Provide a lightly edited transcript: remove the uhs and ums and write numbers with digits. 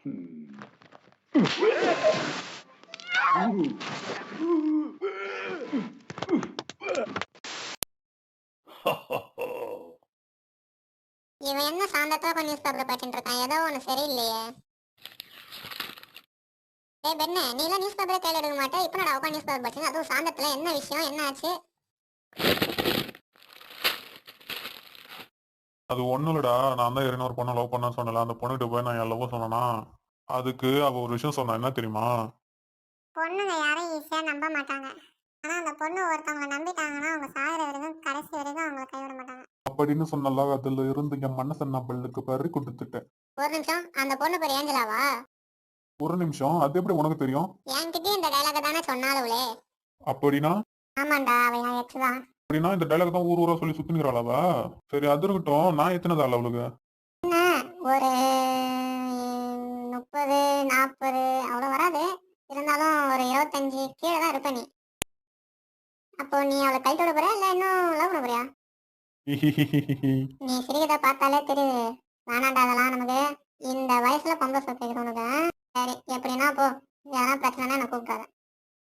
இவன் என்ன சாந்தத்தா news paper படிச்சுட்டு இருக்கான்? ஏதோ ஒண்ணு சரியில்லையே. ஏய் பெண்ணே, நீ எல்லாம் நியூஸ் பேப்பரே கையில எடுக்க மாட்டே. இப்ப நான் உட்காந்து நியூஸ் பேப்பர் படிச்சேன். அதுவும் சாந்தத்துல என்ன விஷயம், என்ன ஆச்சு? அது ஒண்ணும் இல்லடா. நான் தான் ஏற்கனவே ஒரு பொண்ணை லவ் பண்ண சொன்னல. அந்த பொண்ணுகிட்ட போய் நான் என் லவ் சொன்னேனா, அதுக்கு அவ ஒரு விஷயம் சொன்னா. என்ன தெரியுமா? பொண்ணுங்க யாரும் ஈஸியா நம்ப மாட்டாங்க. ஆனா அந்த பொண்ணு ஒருத்தவங்க நம்பிட்டாங்கன்னா அவங்க சாகுற வரைக்கும் கடைசி வரைக்கும் அவங்கள கைவிட மாட்டாங்க. அப்படின்னு சொன்னல, அதுல இருந்து என் மனசை நான் பல்லுக்கு பறி கொடுத்துட்டேன். ஒரு நிமிஷம், அந்த பொண்ணு பேர் ஏஞ்சலாவா? ஒரு நிமிஷம், அது எப்படி உனக்கு தெரியும்? என்கிட்டயும் இந்த டைலாக தானே சொன்னாலுவலே. அப்படின்னா ஆமாண்டா, அவ என் எக்ஸ் தான். அப்படின்னா இந்த டைலாக் தான் ஊர் ஊரா சொல்லி சுத்தினுக்கிறாளவ. சரி, அது இருக்கட்டும். நான் எத்தனை ஆள் அவளுக்கு? என்ன, ஒரு 30 40 அவ்வளோ வராது. இருந்தாலும் ஒரு 25 கீழே தான் இருப்ப நீ. அப்போ நீ அவளை கழட்டி விட போறியா, இல்லை இன்னும் லவ் பண்ண போறியா? நீ சிரிக்கிறத பார்த்தாலே தெரியுது. வேணாண்டா அதெல்லாம் நமக்கு. இந்த வயசுல பொம்பளை சொத்து உனக்கு. சரி, எப்படின்னா போ. யாரா பிரச்சனைனா நான் கூப்பிட்டாத.